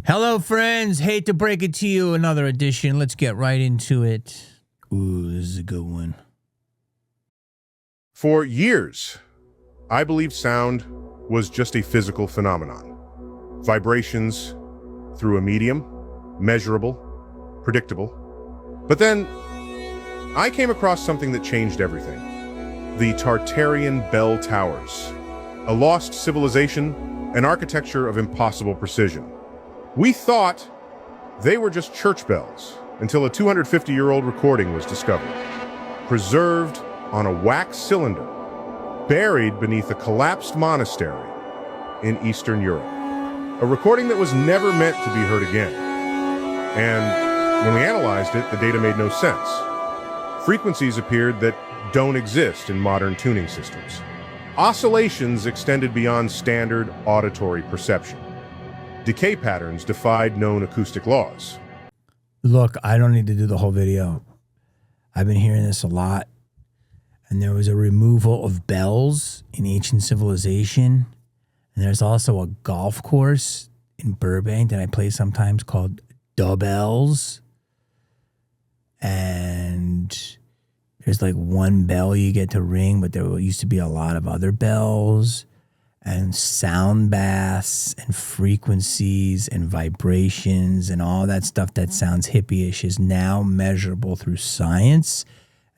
Hello, friends. Hate to break it to you, another edition. Let's get right into it. Ooh, this is a good one. For years, I believed sound was just a physical phenomenon. Vibrations through a medium, measurable, predictable. But then, I came across something that changed everything. The Tartarian Bell Towers. A lost civilization, an architecture of impossible precision. We thought they were just church bells until a 250-year-old recording was discovered, preserved on a wax cylinder, buried beneath a collapsed monastery in Eastern Europe. A recording that was never meant to be heard again. And when we analyzed it, the data made no sense. Frequencies appeared that don't exist in modern tuning systems. Oscillations extended beyond standard auditory perception. Decay patterns defied known acoustic laws. Look, I don't need to do the whole video. I've been hearing this a lot. And there was a removal of bells in ancient civilization. And there's also a golf course in Burbank that I play sometimes called Da Bells. And there's like one bell you get to ring, but there used to be a lot of other bells and sound baths and frequencies and vibrations and all that stuff that sounds hippie-ish is now measurable through science.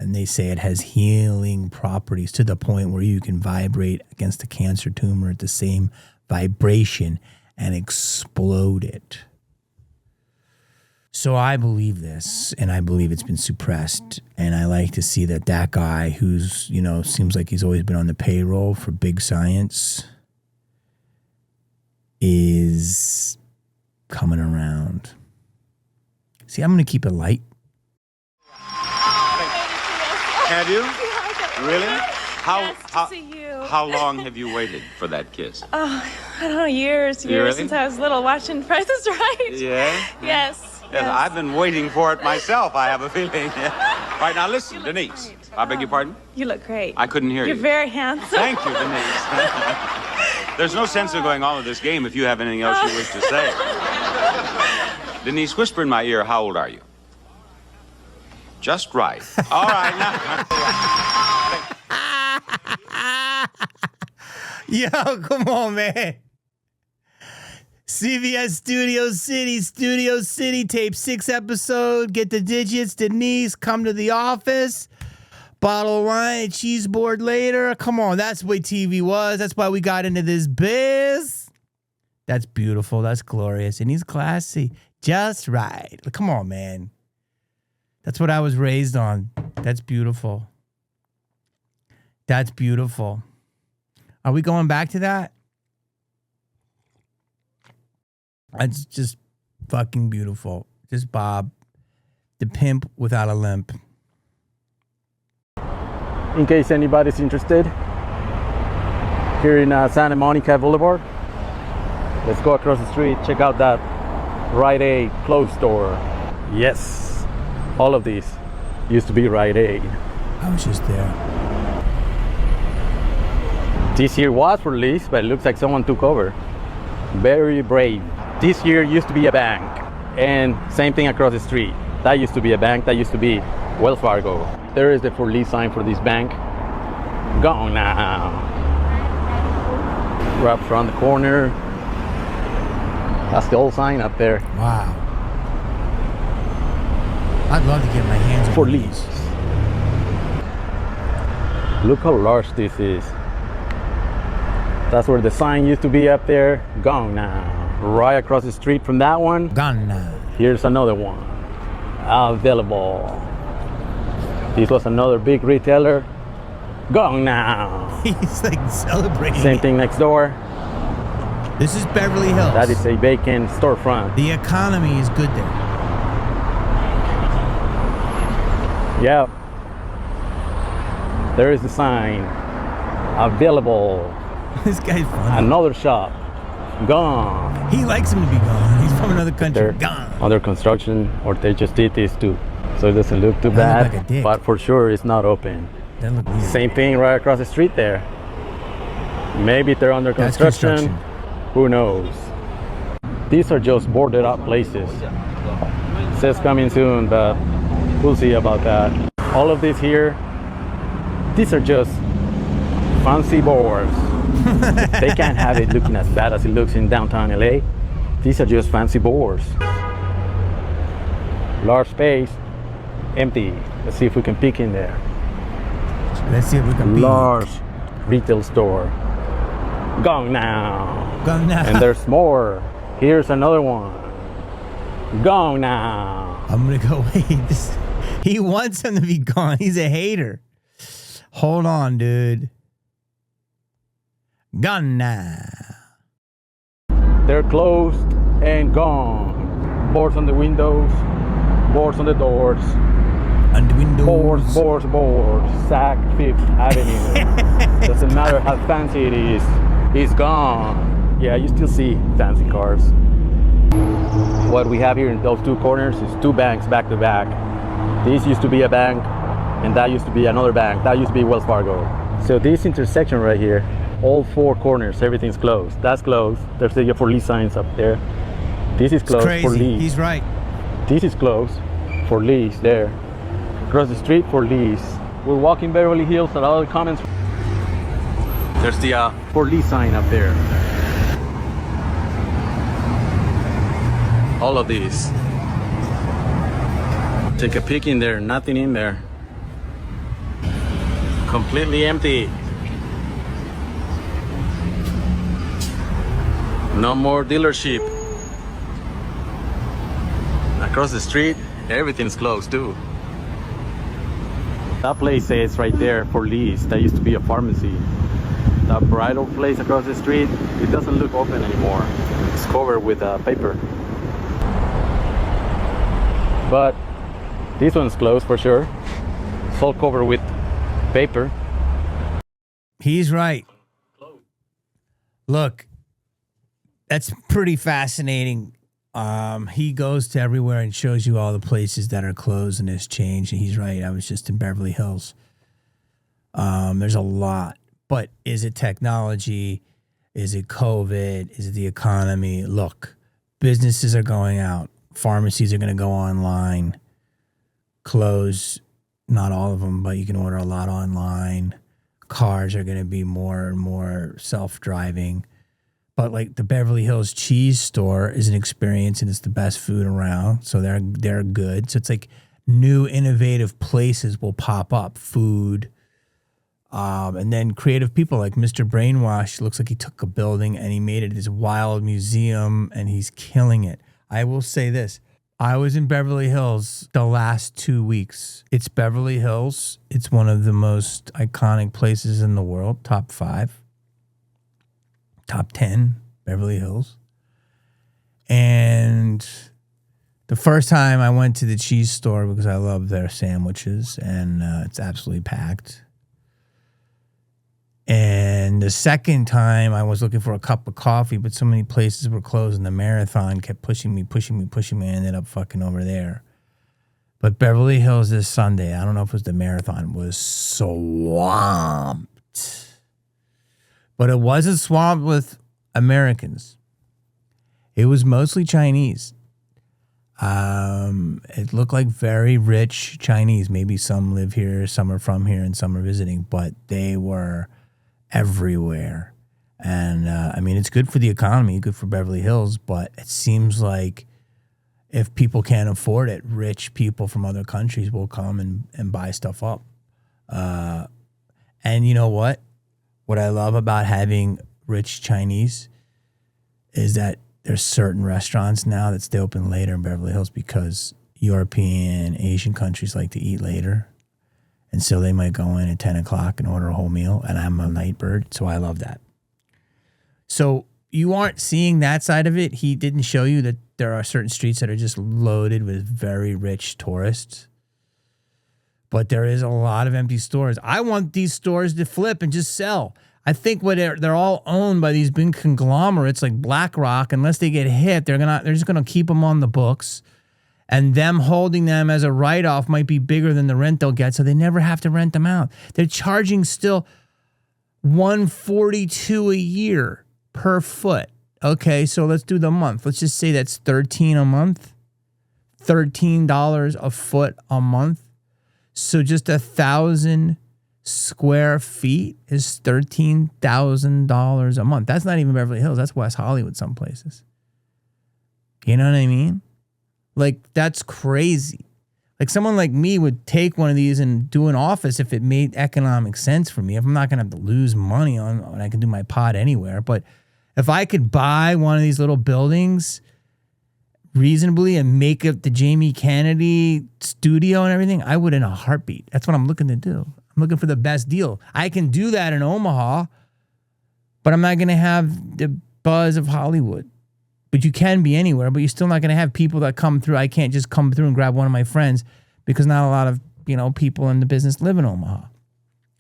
And they say it has healing properties to the point where you can vibrate against a cancer tumor at the same vibration and explode it. So I believe this, and I believe it's been suppressed. And I like to see that guy who's, seems like he's always been on the payroll for big science is coming around. See, I'm going to keep it light. Have you? Really? How long have you waited for that kiss? I don't know, years really? Since I was little, watching Price is Right. Yeah? Yes. I've been waiting for it myself, I have a feeling. Right, now listen, Denise. Great. I beg your pardon? You look great. I couldn't hear you. You're very handsome. Thank you, Denise. There's no sense in going on with this game if you have anything else you wish to say. Denise, whisper in my ear, how old are you? Just right. All right, now. Yo, come on, man. CBS Studio City, tape 6 episode. Get the digits. Denise, come to the office. Bottle of wine, cheese board later. Come on, that's the way TV was. That's why we got into this biz. That's beautiful. That's glorious. And he's classy. Just right. Come on, man. That's what I was raised on. That's beautiful. That's beautiful. Are we going back to that? That's just fucking beautiful. Just Bob, the pimp without a limp. In case anybody's interested, here in Santa Monica Boulevard, let's go across the street, check out that Rite Aid clothes store. Yes, all of these used to be Rite Aid. I was just there. This here was for lease, but it looks like someone took over. Very brave. This here used to be a bank, and same thing across the street. That used to be a bank, that used to be Wells Fargo. There is the for lease sign for this bank. Gone now. Right around the corner. That's the old sign up there. Wow. I'd love to get my hands on for these. lease. Look how large this is. That's where the sign used to be up there. Gone now. Right across the street from that one. Gone now. Here's another one. Available. This was another big retailer. Gone now. He's like celebrating. Same thing next door. This is Beverly Hills. That is a vacant storefront. The economy is good there. Yeah. There is the sign. Available. This guy's funny. Another shop. Gone. He likes him to be gone. He's from another country. They're gone. Under construction, or they just did this too. So it doesn't look too bad. Look like a dick. But for sure it's not open. That look weird. Same thing right across the street there. Maybe they're under construction. Who knows? These are just boarded up places. It says coming soon, but we'll see about that. All of this here, these are just fancy boards. They can't have it looking as bad as it looks in downtown LA. These are just fancy boards. Large space, empty. Let's see if we can peek in there. Let's see if we can Large retail store. Gone now. Gone now. And there's more. Here's another one. Gone now. I'm gonna go wait. He wants him to be gone. He's a hater. Hold on, dude. Gone now. They're closed and gone. Boards on the windows, boards on the doors. On the windows. Boards. Sac Fifth Avenue. Doesn't matter how fancy it is. It's gone. Yeah, you still see fancy cars. What we have here in those two corners is two banks back to back. This used to be a bank, and that used to be another bank. That used to be Wells Fargo. So this intersection right here, all four corners, everything's closed. That's closed. There's the for lease signs up there. This is closed for lease. He's right. This is closed for lease there. Across the street for lease. We're walking Beverly Hills and all the comments. There's the for lease sign up there. All of these. Take a peek in there, nothing in there. Completely empty. No more dealership. Across the street, everything's closed too. That place says right there for lease. That used to be a pharmacy. That bridal place across the street, it doesn't look open anymore. It's covered with paper. But this one's closed for sure. It's all covered with paper. He's right. Look, that's pretty fascinating. He goes to everywhere and shows you all the places that are closed and has changed. And he's right. I was just in Beverly Hills. There's a lot. But is it technology? Is it COVID? Is it the economy? Look, businesses are going out. Pharmacies are going to go online. Close, not all of them, but you can order a lot online. Cars are going to be more and more self-driving. But like the Beverly Hills cheese store is an experience and it's the best food around. So they're good. So it's like new innovative places will pop up. Food. And then creative people like Mr. Brainwash. Looks like he took a building and he made it this wild museum and he's killing it. I will say this. I was in Beverly Hills the last 2 weeks. It's Beverly Hills. It's one of the most iconic places in the world. Top 5. Top 10, Beverly Hills. And the first time I went to the cheese store because I love their sandwiches and it's absolutely packed. And the second time I was looking for a cup of coffee, but so many places were closed and the marathon kept pushing me. I ended up fucking over there. But Beverly Hills this Sunday, I don't know if it was the marathon, was swamped. But it wasn't swamped with Americans. It was mostly Chinese. It looked like very rich Chinese. Maybe some live here, some are from here, and some are visiting. But they were everywhere. And, I mean, it's good for the economy, good for Beverly Hills. But it seems like if people can't afford it, rich people from other countries will come and buy stuff up. And you know what? What I love about having rich Chinese is that there's certain restaurants now that stay open later in Beverly Hills because European, Asian countries like to eat later. And so they might go in at 10 o'clock and order a whole meal. And I'm a night bird, so I love that. So you aren't seeing that side of it. He didn't show you that there are certain streets that are just loaded with very rich tourists. But there is a lot of empty stores. I want these stores to flip and just sell. I think they're all owned by these big conglomerates like BlackRock. Unless they get hit, they're just gonna keep them on the books, and them holding them as a write-off might be bigger than the rent they'll get, so they never have to rent them out. They're charging still $142 a year per foot. Okay, so let's do the month. Let's just say that's $13 a month. $13 a foot a month. So just 1,000 square feet is $13,000 a month. That's not even Beverly Hills. That's West Hollywood, some places. You know what I mean? Like, that's crazy. Like, someone like me would take one of these and do an office if it made economic sense for me. If I'm not going to have to lose money on, I can do my pod anywhere. But if I could buy one of these little buildings reasonably and make it the Jamie Kennedy studio and everything, I would in a heartbeat. That's what I'm looking to do. I'm looking for the best deal. I can do that in Omaha, but I'm not going to have the buzz of Hollywood. But you can be anywhere, but you're still not going to have people that come through. I can't just come through and grab one of my friends because not a lot of, people in the business live in Omaha.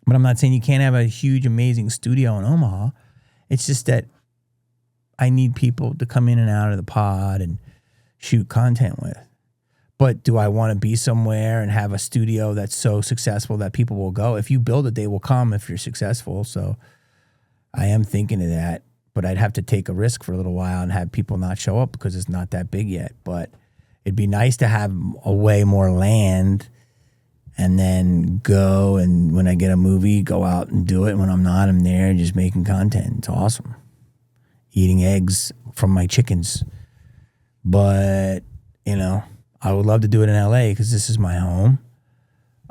But I'm not saying you can't have a huge, amazing studio in Omaha. It's just that I need people to come in and out of the pod and shoot content with. But do I want to be somewhere and have a studio that's so successful that people will go? If you build it, they will come if you're successful. So I am thinking of that. But I'd have to take a risk for a little while and have people not show up because it's not that big yet. But it'd be nice to have a way more land and then go, and when I get a movie, go out and do it. When I'm not, I'm there just making content. It's awesome. Eating eggs from my chickens. But, I would love to do it in LA because this is my home.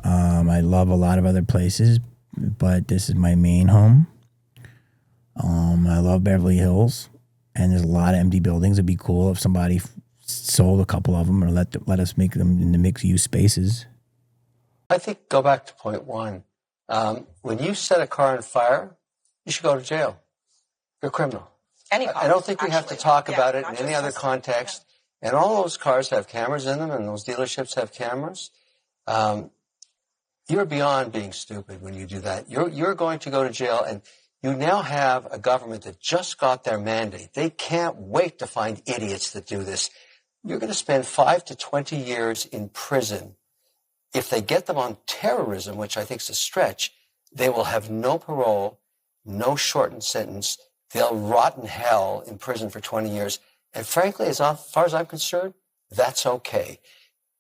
I love a lot of other places, but this is my main home. I love Beverly Hills, and there's a lot of empty buildings. It'd be cool if somebody sold a couple of them or let us make them into mixed-use spaces. I think go back to point one. When you set a car on fire, you should go to jail. You're a criminal. I don't think we have to talk about it in any other context. And all those cars have cameras in them, and those dealerships have cameras. You're beyond being stupid when you do that. You're going to go to jail, and you now have a government that just got their mandate. They can't wait to find idiots that do this. You're going to spend 5 to 20 years in prison. If they get them on terrorism, which I think is a stretch, they will have no parole, no shortened sentence. They'll rot in hell in prison for 20 years. And frankly, as far as I'm concerned, that's okay.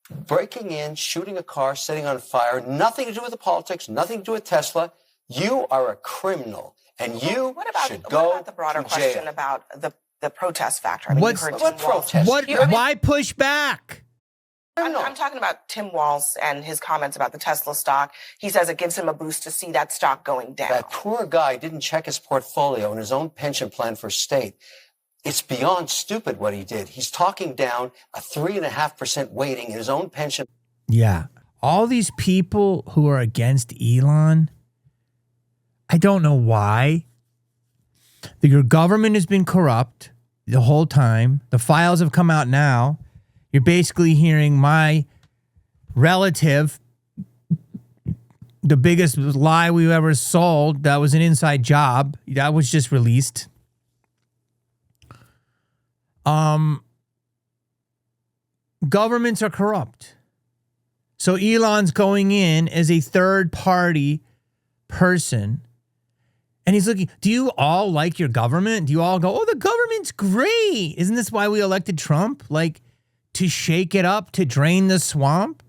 Breaking in, shooting a car, setting on fire, nothing to do with the politics, nothing to do with Tesla. You are a criminal. And you should go what about the broader to jail. question about the protest factor? I mean, What protest? Why push back? I'm talking about Tim Walz and his comments about the Tesla stock. He says it gives him a boost to see that stock going down. That poor guy didn't check his portfolio and his own pension plan for state. It's beyond stupid what he did. He's talking down a 3.5% weighting in his own pension. Yeah. All these people who are against Elon, I don't know why. Your government has been corrupt the whole time. The files have come out now. You're basically hearing my relative, the biggest lie we've ever sold, that was an inside job. That was just released. Governments are corrupt. So Elon's going in as a third party person. And he's looking, do you all like your government? Do you all go, oh, the government's great? Isn't this why we elected Trump? Like, to shake it up, to drain the swamp?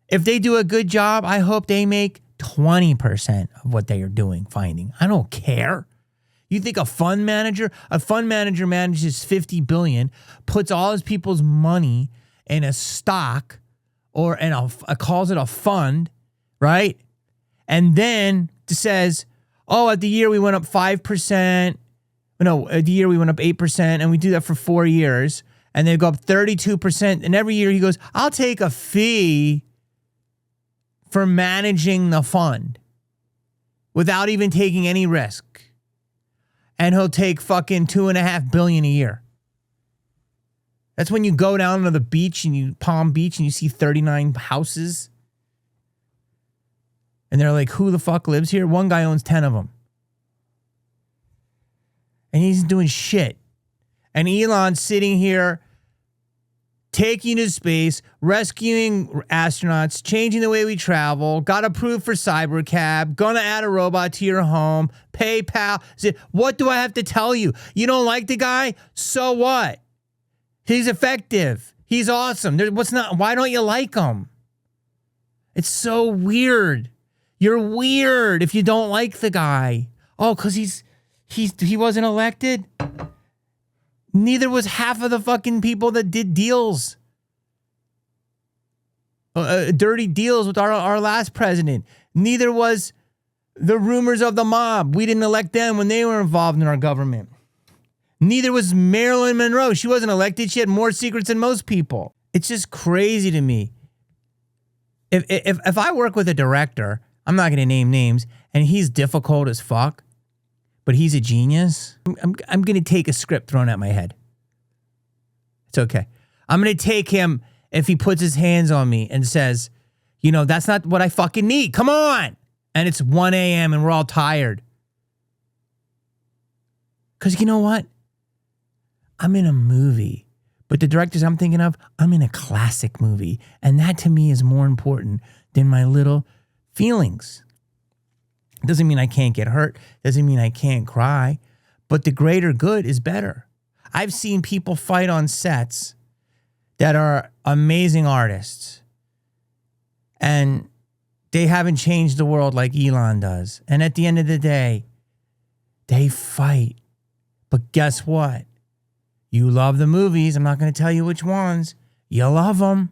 If they do a good job, I hope they make 20% of what they are doing, finding. I don't care. You think a fund manager manages $50 billion, puts all his people's money in a stock or calls it a fund, right? And then says, oh, at the year we went up 5%. No, at the year we went up 8%, and we do that for 4 years, and they go up 32%. And every year he goes, I'll take a fee for managing the fund without even taking any risk. And he'll take fucking $2.5 billion a year. That's when you go down to the beach and Palm Beach and you see 39 houses. And they're like, who the fuck lives here? One guy owns 10 of them. And he's doing shit. And Elon's sitting here taking to space, rescuing astronauts, changing the way we travel, got approved for cybercab, gonna add a robot to your home, PayPal. What do I have to tell you? You don't like the guy? So what? He's effective. He's awesome. Why don't you like him? It's so weird. You're weird if you don't like the guy. Oh, because he wasn't elected? Neither was half of the fucking people that did deals. Dirty deals with our last president. Neither was the rumors of the mob. We didn't elect them when they were involved in our government. Neither was Marilyn Monroe. She wasn't elected. She had more secrets than most people. It's just crazy to me. If I work with a director, I'm not going to name names, and he's difficult as fuck, but he's a genius, I'm going to take a script thrown at my head. It's okay. I'm going to take him if he puts his hands on me and says, you know, that's not what I fucking need. Come on. And it's 1 a.m. and we're all tired. Because you know what? I'm in a movie, but the directors I'm thinking of, I'm in a classic movie. And that to me is more important than my little feelings. Doesn't mean I can't get hurt. Doesn't mean I can't cry. But the greater good is better. I've seen people fight on sets that are amazing artists. And they haven't changed the world like Elon does. And at the end of the day, they fight. But guess what? You love the movies. I'm not going to tell you which ones. You love them.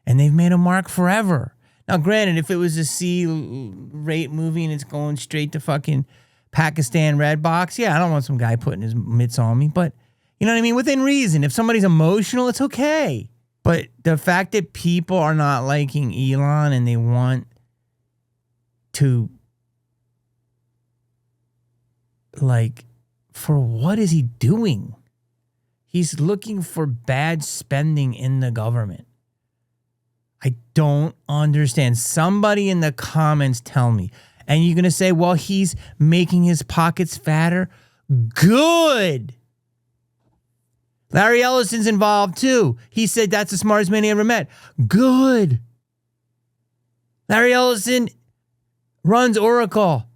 And they've made a mark forever. Now, granted, if it was a C-rate movie and it's going straight to fucking Pakistan Red Box, yeah, I don't want some guy putting his mitts on me. But, you know what I mean? Within reason. If somebody's emotional, it's okay. But the fact that people are not liking Elon and they want to, like, for what is he doing? He's looking for bad spending in the government. I don't understand. Somebody in the comments tell me. And you're going to say, well, he's making his pockets fatter. Good. Larry Ellison's involved too. He said that's the smartest man he ever met. Good. Larry Ellison runs Oracle.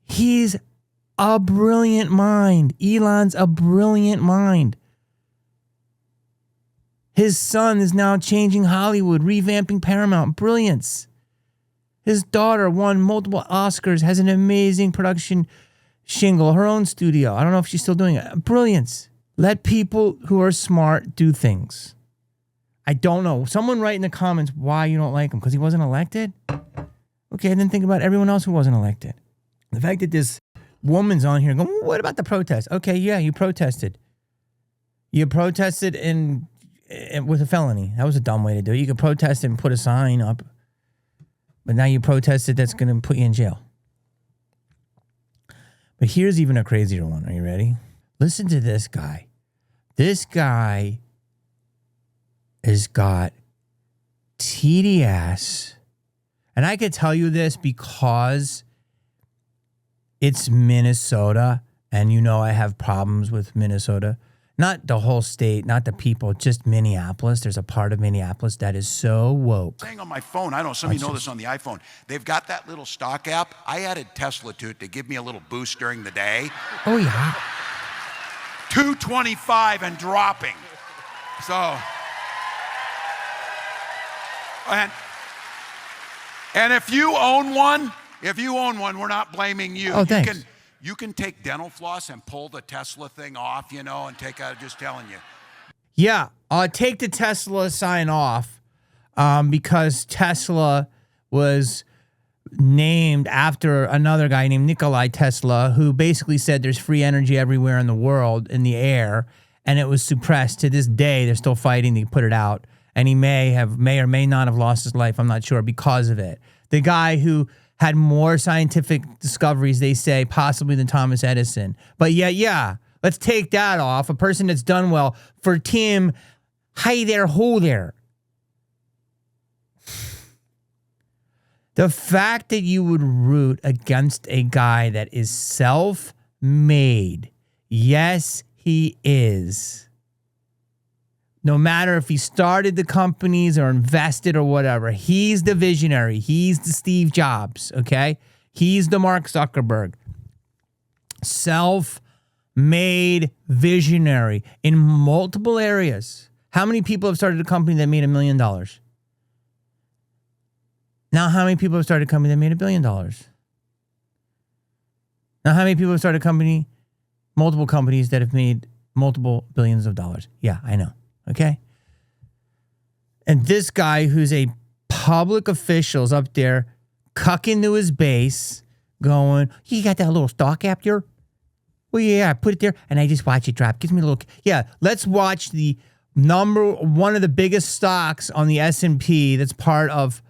He's a brilliant mind. Elon's a brilliant mind. His son is now changing Hollywood, revamping Paramount. Brilliance. His daughter won multiple Oscars, has an amazing production shingle, her own studio. I don't know if she's still doing it. Brilliance. Let people who are smart do things. I don't know. Someone write in the comments why you don't like him. Because he wasn't elected? Okay, then think about everyone else who wasn't elected. The fact that this woman's on here going, what about the protest? Okay, yeah, you protested. You protested with a felony. That was a dumb way to do it. You could protest and put a sign up. But now you protested, that's going to put you in jail. But here's even a crazier one. Are you ready? Listen to this guy. This guy has got TDS. And I could tell you this because it's Minnesota. And you know I have problems with Minnesota. Not the whole state, not the people, just Minneapolis. There's a part of Minneapolis that is so woke. Saying on my phone, I don't know, some of you know this on the iPhone, they've got that little stock app. I added Tesla to it to give me a little boost during the day. Oh, yeah. 225 and dropping. So, and if you own one, we're not blaming you. Oh, thanks. You can take dental floss and pull the Tesla thing off, you know, and take out, just telling you. Yeah, take the Tesla sign off because Tesla was named after another guy named Nikolai Tesla, who basically said there's free energy everywhere in the world, in the air, and it was suppressed. To this day, they're still fighting to put it out, and he may or may not have lost his life, I'm not sure, because of it. The guy who had more scientific discoveries, they say, possibly than Thomas Edison. But yeah, let's take that off. A person that's done well. For Tim, hi there, ho there. The fact that you would root against a guy that is self-made, yes, he is. No matter if he started the companies or invested or whatever, he's the visionary. He's the Steve Jobs, okay? He's the Mark Zuckerberg. Self-made visionary in multiple areas. How many people have started a company that made $1 million? Now, how many people have started a company that made $1 billion? Now, how many people have started a company, multiple companies that have made multiple billions of dollars? Yeah, I know. Okay. And this guy who's a public official is up there cucking to his base going, you got that little stock app there? Well, yeah, I put it there and I just watch it drop. Gives me a little, yeah, let's watch the one of the biggest stocks on the S&P that's part of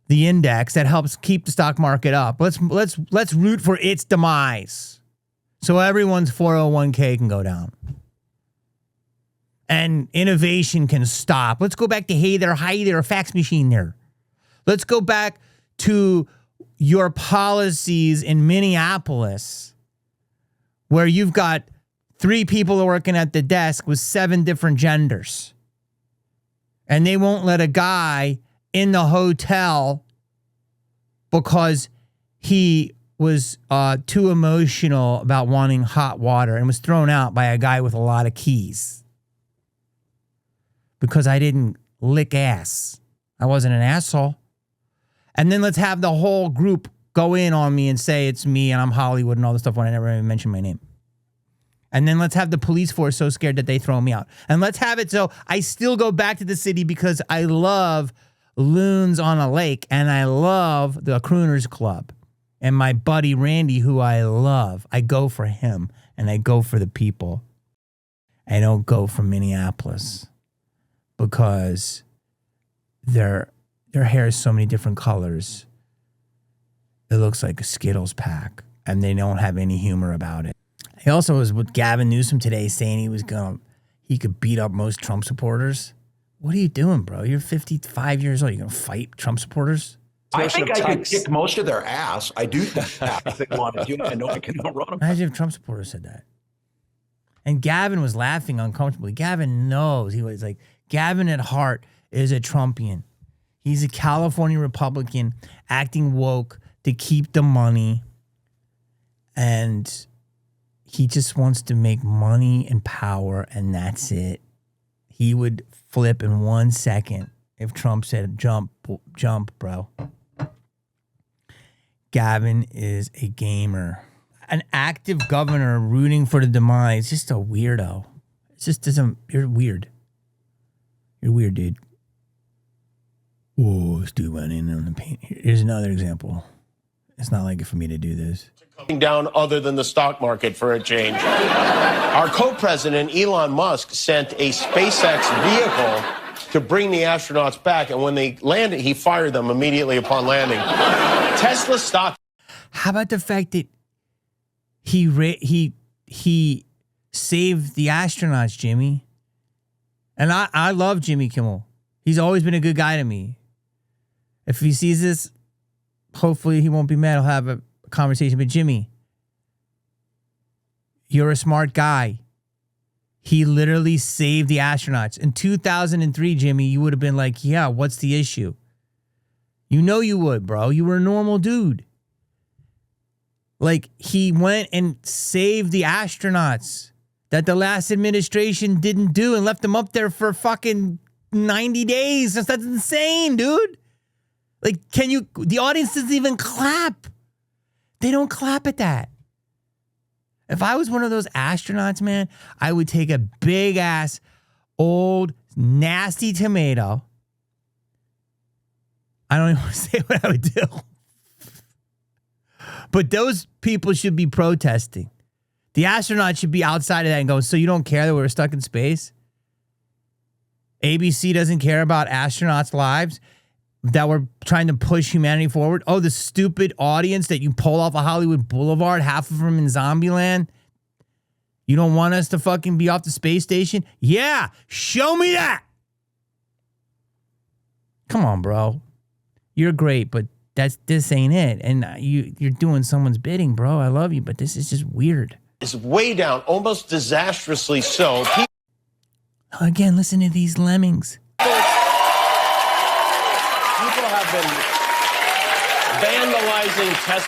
the index that helps keep the stock market up. Let's root for its demise. So everyone's 401k can go down. And innovation can stop. Let's go back to hey there, hi there, fax machine there. Let's go back to your policies in Minneapolis where you've got 3 people working at the desk with 7 different genders. And they won't let a guy in the hotel because he was too emotional about wanting hot water and was thrown out by a guy with a lot of keys. Because I didn't lick ass. I wasn't an asshole. And then let's have the whole group go in on me and say it's me and I'm Hollywood and all this stuff when I never even mentioned my name. And then let's have the police force so scared that they throw me out. And let's have it so I still go back to the city because I love loons on a lake and I love the Crooners Club. And my buddy Randy, who I love, I go for him and I go for the people. I don't go for Minneapolis. Because their hair is so many different colors. It looks like a Skittles pack. And they don't have any humor about it. He also was with Gavin Newsom today saying he could beat up most Trump supporters. What are you doing, bro? You're 55 years old. You're going to fight Trump supporters? I think I could kick most of their ass. I do think that if they want to do it. I know I can outrun them. Imagine if Trump supporters said that. And Gavin was laughing uncomfortably. Gavin knows. He was like, Gavin at heart is a Trumpian. He's a California Republican acting woke to keep the money. And he just wants to make money and power, and that's it. He would flip in 1 second if Trump said, jump, bro. Gavin is a gamer. An active governor rooting for the demise. Just a weirdo. It just doesn't, you're weird. You're weird, dude. Whoa, this dude went in on the paint. Here's another example. It's not like it for me to do this. Down other than the stock market for a change. Our co-president, Elon Musk, sent a SpaceX vehicle to bring the astronauts back. And when they landed, he fired them immediately upon landing. Tesla stock. How about the fact that he saved the astronauts, Jimmy? And I love Jimmy Kimmel. He's always been a good guy to me. If he sees this, hopefully he won't be mad. I'll have a conversation. But Jimmy, you're a smart guy. He literally saved the astronauts. In 2003, Jimmy, you would have been like, yeah, what's the issue? You know you would, bro. You were a normal dude. Like, he went and saved the astronauts that the last administration didn't do and left them up there for fucking 90 days. That's insane, dude. Like, the audience doesn't even clap. They don't clap at that. If I was one of those astronauts, man, I would take a big ass, old, nasty tomato. I don't even want to say what I would do. But those people should be protesting. The astronauts should be outside of that and go, so you don't care that we're stuck in space? ABC doesn't care about astronauts' lives? That we're trying to push humanity forward? Oh, the stupid audience that you pull off of Hollywood Boulevard, half of them in Zombieland? You don't want us to fucking be off the space station? Yeah, show me that! Come on, bro. You're great, but this ain't it. And you're doing someone's bidding, bro. I love you, but this is just weird. Is way down, almost disastrously so. Again, listen to these lemmings. People have been vandalizing Tesla.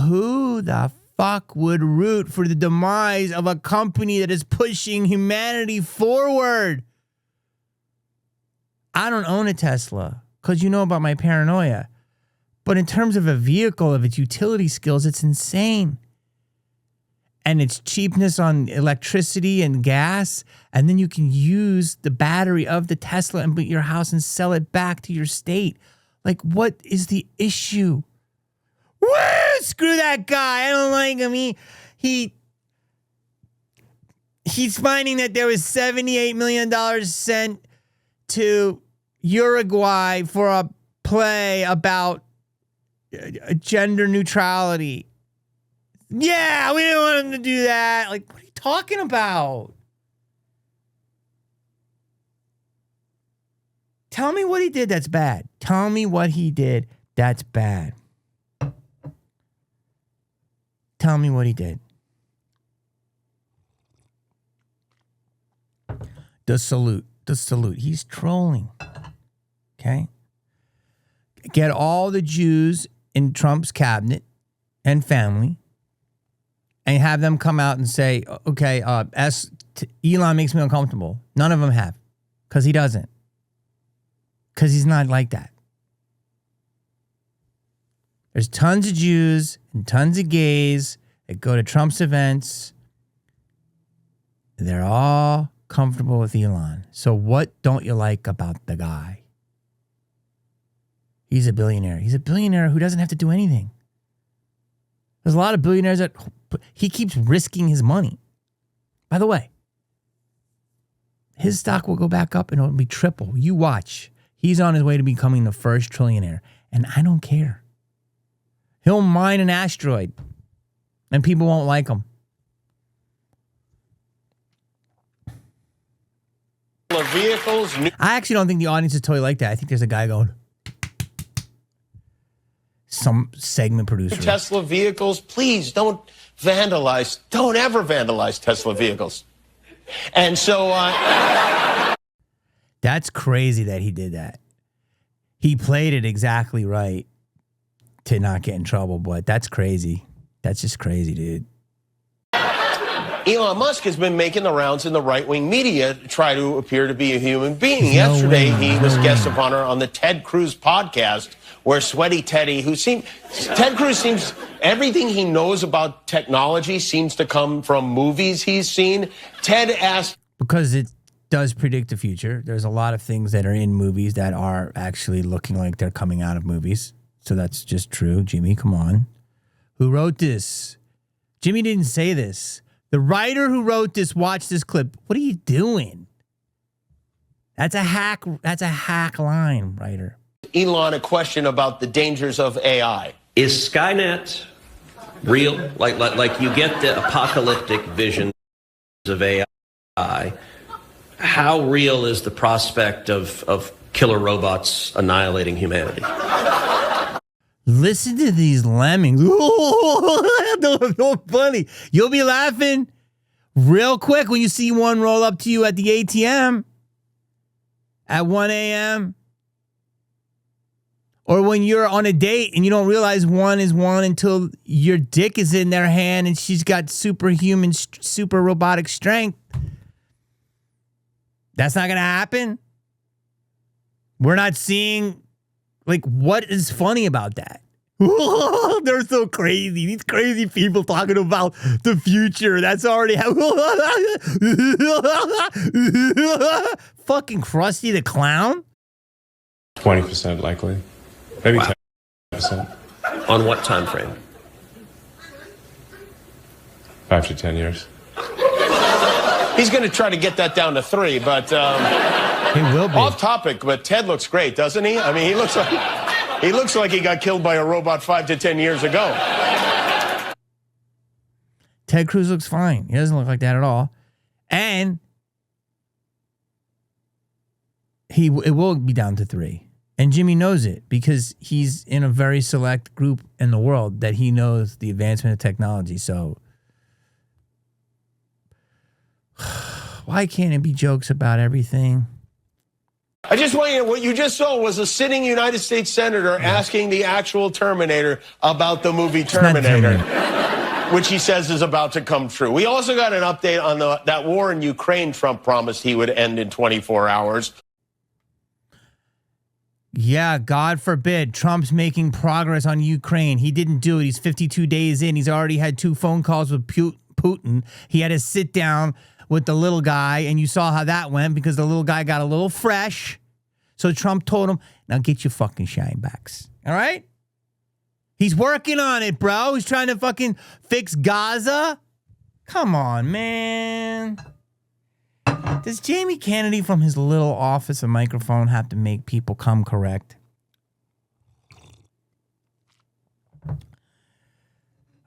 Who the fuck would root for the demise of a company that is pushing humanity forward? I don't own a Tesla because you know about my paranoia. But in terms of a vehicle, of its utility skills, it's insane. And its cheapness on electricity and gas. And then you can use the battery of the Tesla and put your house and sell it back to your state. Like, what is the issue? Woo! Screw that guy. I don't like him. He's finding that there was $78 million sent to Uruguay for a play about gender neutrality. Yeah, we didn't want him to do that. Like, what are you talking about? Tell me what he did that's bad. Tell me what he did that's bad. Tell me what he did. The salute. He's trolling. Okay? Get all the Jews in Trump's cabinet and family and have them come out and say, okay, Elon makes me uncomfortable. None of them have, because he doesn't. Because he's not like that. There's tons of Jews and tons of gays that go to Trump's events. They're all comfortable with Elon. So what don't you like about the guy? He's a billionaire. He's a billionaire who doesn't have to do anything. There's a lot of billionaires that he keeps risking his money. By the way, his stock will go back up and it'll be triple. You watch. He's on his way to becoming the first trillionaire. And I don't care. He'll mine an asteroid and people won't like him. Vehicles. I actually don't think the audience is totally like that. I think there's a guy going, some segment producer. Tesla vehicles, please don't vandalize. Don't ever vandalize Tesla vehicles. And so... That's crazy that he did that. He played it exactly right to not get in trouble, but that's crazy. That's just crazy, dude. Elon Musk has been making the rounds in the right-wing media to try to appear to be a human being. Yesterday, he was guest of honor on the Ted Cruz podcast, where Sweaty Teddy, Ted Cruz seems, everything he knows about technology seems to come from movies he's seen. Ted asked... Because it does predict the future. There's a lot of things that are in movies that are actually looking like they're coming out of movies. So that's just true. Jimmy, come on. Who wrote this? Jimmy didn't say this. The writer who wrote this, watch this clip. What are you doing? That's a hack. That's a hack line, writer. Elon a question about the dangers of AI. Is Skynet real? Like you get the apocalyptic visions of AI. How real is the prospect of killer robots annihilating humanity? Listen to these lemmings. No funny. You'll be laughing real quick when you see one roll up to you at the ATM at 1 a.m. Or when you're on a date and you don't realize one is one until your dick is in their hand and she's got superhuman, super robotic strength. That's not going to happen. We're not seeing, like, what is funny about that? They're so crazy. These crazy people talking about the future. That's already how. Fucking Krusty the Clown? 20% likely. Maybe 10%. On what time frame? 5 to 10 years. He's going to try to get that down to 3, but he will be. Off topic. But Ted looks great, doesn't he? I mean, he looks like he got killed by a robot 5 to 10 years ago. Ted Cruz looks fine. He doesn't look like that at all, and it will be down to 3. And Jimmy knows it because he's in a very select group in the world that he knows the advancement of technology. So, Why can't it be jokes about everything? I just want you to know, what you just saw was a sitting United States Senator asking the actual Terminator about the movie Terminator, which he says is about to come true. We also got an update on that war in Ukraine Trump promised he would end in 24 hours. Yeah, God forbid. Trump's making progress on Ukraine. He didn't do it. He's 52 days in. He's already had 2 phone calls with Putin. He had to sit down with the little guy, and you saw how that went because the little guy got a little fresh. So Trump told him, now get your fucking shine backs. All right? He's working on it, bro. He's trying to fucking fix Gaza. Come on, man. Does Jamie Kennedy from his little office and microphone have to make people come correct?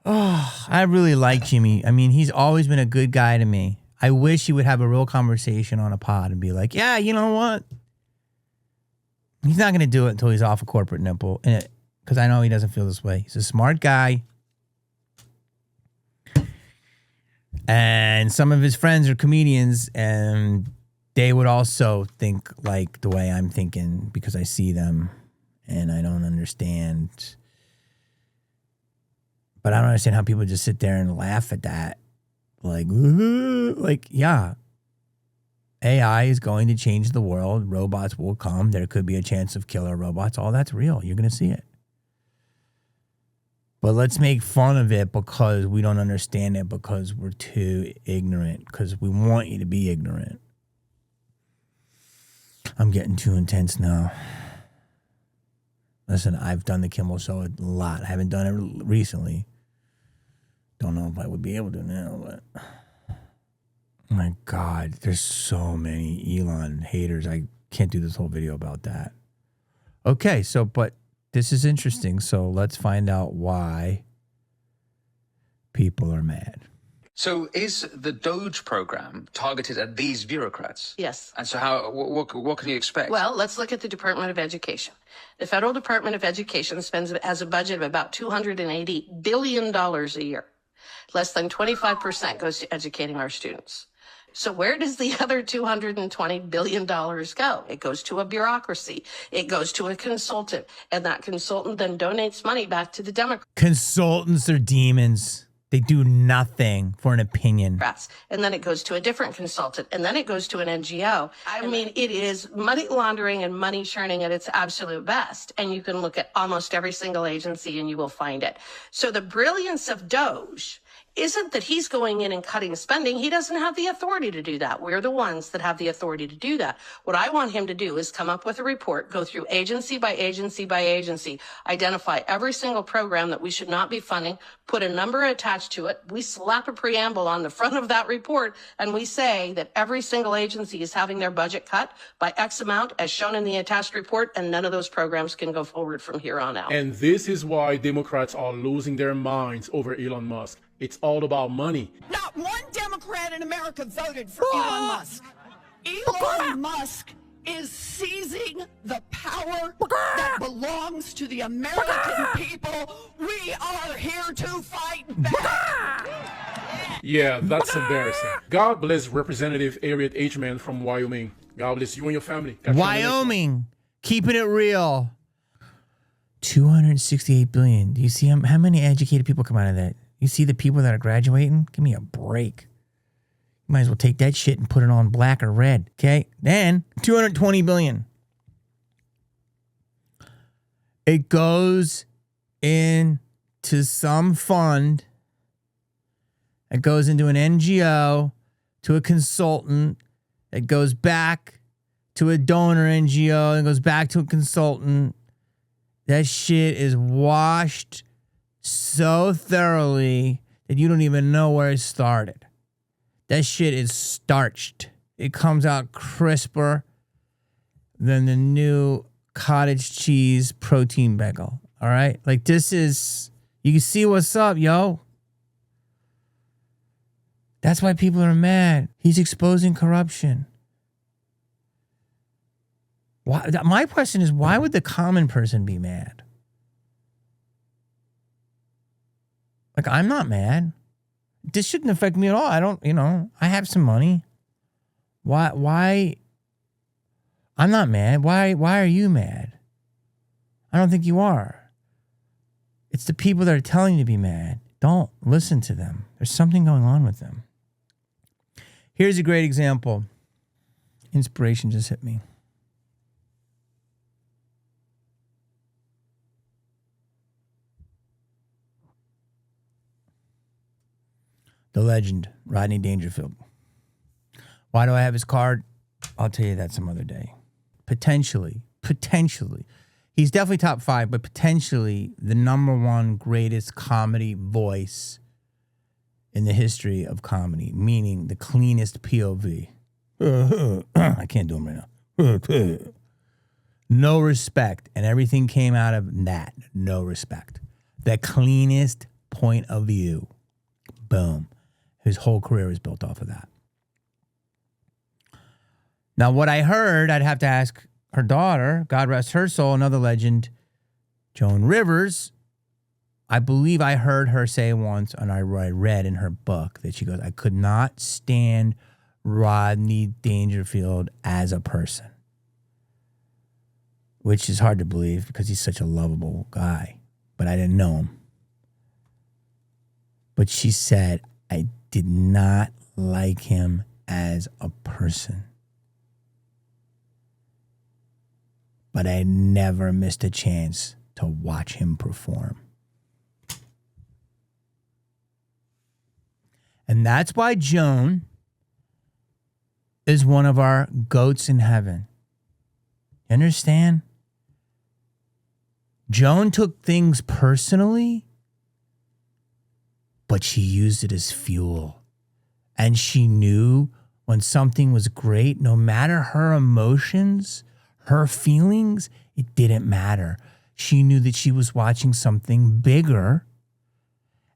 Oh, I really like Jimmy. I mean, he's always been a good guy to me. I wish he would have a real conversation on a pod and be like, yeah, you know what? He's not going to do it until he's off a corporate nipple. Because I know he doesn't feel this way. He's a smart guy. And some of his friends are comedians, and they would also think like the way I'm thinking because I see them and I don't understand. But I don't understand how people just sit there and laugh at that. Like, yeah, AI is going to change the world. Robots will come. There could be a chance of killer robots. All that's real. You're going to see it. But let's make fun of it because we don't understand it because we're too ignorant, because we want you to be ignorant. I'm getting too intense now. Listen, I've done the Kimmel Show a lot. I haven't done it recently. Don't know if I would be able to now, but my God, there's so many Elon haters. I can't do this whole video about that. Okay, so, but this is interesting. So let's find out why people are mad. So is the Doge program targeted at these bureaucrats? Yes. And so what can you expect? Well, let's look at the Department of Education. The Federal Department of Education has a budget of about $280 billion a year. Less than 25% goes to educating our students. So where does the other $220 billion go? It goes to a bureaucracy. It goes to a consultant. And that consultant then donates money back to the Democrats. Consultants are demons. They do nothing for an opinion. And then it goes to a different consultant. And then it goes to an NGO. I mean, it is money laundering and money churning at its absolute best. And you can look at almost every single agency and you will find it. So the brilliance of Doge isn't that he's going in and cutting spending. He doesn't have the authority to do that. We're the ones that have the authority to do that. What I want him to do is come up with a report, go through agency by agency by agency, identify every single program that we should not be funding, put a number attached to it. We slap a preamble on the front of that report, and we say that every single agency is having their budget cut by X amount as shown in the attached report, and none of those programs can go forward from here on out. And this is why Democrats are losing their minds over Elon Musk. It's all about money. Not one Democrat in America voted for Elon Musk. Elon Musk is seizing the power that belongs to the American people. We are here to fight back. Yeah, that's embarrassing. God bless Representative Harriet H. Mann from Wyoming. God bless you and your family. Wyoming, keeping it real. 268 billion. Do you see how many educated people come out of that? You see the people that are graduating? Give me a break. You might as well take that shit and put it on black or red, okay? Then, 220 billion. It goes into some fund. It goes into an NGO, to a consultant. It goes back to a donor NGO. It goes back to a consultant. That shit is washed so thoroughly that you don't even know where it started. That shit is starched. It comes out crisper than the new cottage cheese protein bagel. All right? Like, this is, you can see what's up, yo. That's why people are mad. He's exposing corruption. Why? My question is, why would the common person be mad? Like, I'm not mad. This shouldn't affect me at all. I don't, I have some money. Why? I'm not mad. Why are you mad? I don't think you are. It's the people that are telling you to be mad. Don't listen to them. There's something going on with them. Here's a great example. Inspiration just hit me. The legend, Rodney Dangerfield. Why do I have his card? I'll tell you that some other day. Potentially. He's definitely top 5, but potentially the number 1 greatest comedy voice in the history of comedy, meaning the cleanest POV. I can't do him right now. No respect, and everything came out of that. No respect. The cleanest point of view. Boom. His whole career is built off of that. Now, what I heard, I'd have to ask her daughter, God rest her soul, another legend, Joan Rivers. I believe I heard her say once, and I read in her book, that she goes, I could not stand Rodney Dangerfield as a person. Which is hard to believe because he's such a lovable guy. But I didn't know him. But she said, I did not like him as a person. But I never missed a chance to watch him perform. And that's why Joan is one of our goats in heaven. You understand? Joan took things personally, but she used it as fuel. And she knew when something was great, no matter her emotions, her feelings, it didn't matter. She knew that she was watching something bigger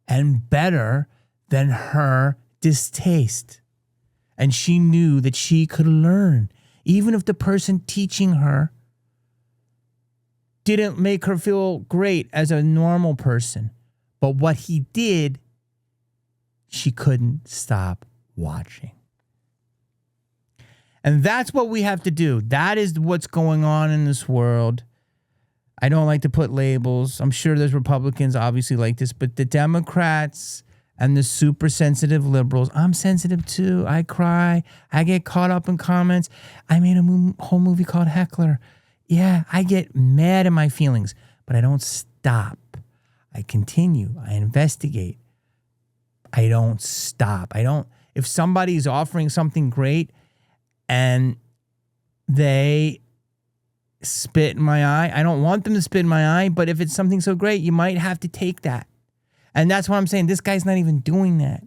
and better than her distaste. And she knew that she could learn, even if the person teaching her didn't make her feel great as a normal person. But what he did, she couldn't stop watching. And that's what we have to do. That is what's going on in this world. I don't like to put labels. I'm sure there's Republicans obviously like this, but the Democrats and the super sensitive liberals, I'm sensitive too. I cry. I get caught up in comments. I made a whole movie called Heckler. Yeah, I get mad in my feelings, but I don't stop. I continue. I investigate. I don't stop. If somebody's offering something great and they spit in my eye, I don't want them to spit in my eye, but if it's something so great, you might have to take that. And that's what I'm saying. This guy's not even doing that.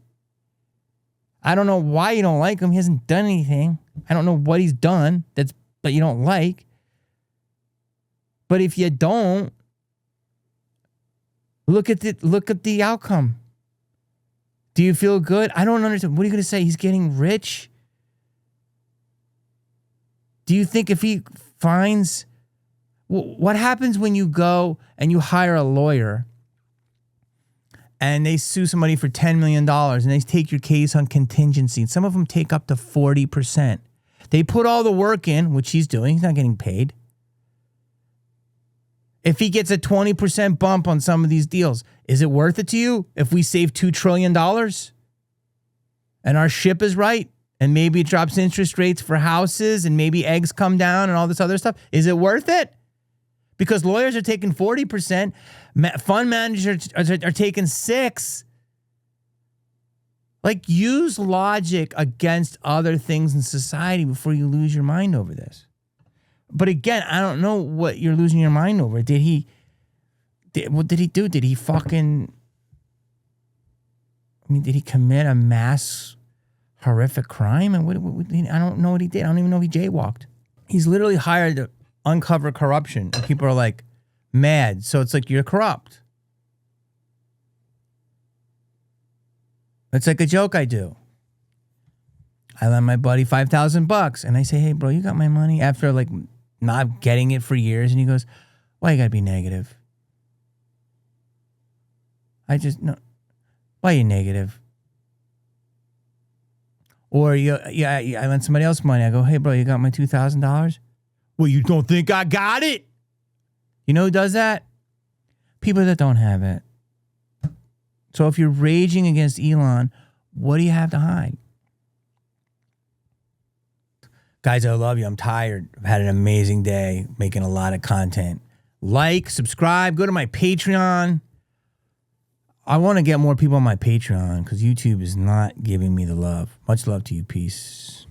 I don't know why you don't like him. He hasn't done anything. I don't know what he's done that you don't like. But if you don't, look at the outcome. Do you feel good? I don't understand. What are you going to say? He's getting rich? Do you think if he finds... What happens when you go and you hire a lawyer and they sue somebody for $10 million and they take your case on contingency? And some of them take up to 40%. They put all the work in, which he's doing. He's not getting paid. If he gets a 20% bump on some of these deals, is it worth it to you if we save $2 trillion and our ship is right and maybe it drops interest rates for houses and maybe eggs come down and all this other stuff? Is it worth it? Because lawyers are taking 40%, fund managers are taking 6%. Like, use logic against other things in society before you lose your mind over this. But again, I don't know what you're losing your mind over. What did he do? Did he did he commit a mass horrific crime? And I don't know what he did. I don't even know if he jaywalked. He's literally hired to uncover corruption. And people are like mad. So it's like, you're corrupt. It's like a joke I do. I lend my buddy $5,000 and I say, hey, bro, you got my money? After like not getting it for years. And he goes, why you gotta be negative? No. Why are you negative? Or I lent somebody else money. I go, hey, bro, you got my $2,000? Well, you don't think I got it? You know who does that? People that don't have it. So if you're raging against Elon, what do you have to hide? Guys, I love you. I'm tired. I've had an amazing day making a lot of content. Like, subscribe, go to my Patreon. I want to get more people on my Patreon because YouTube is not giving me the love. Much love to you. Peace.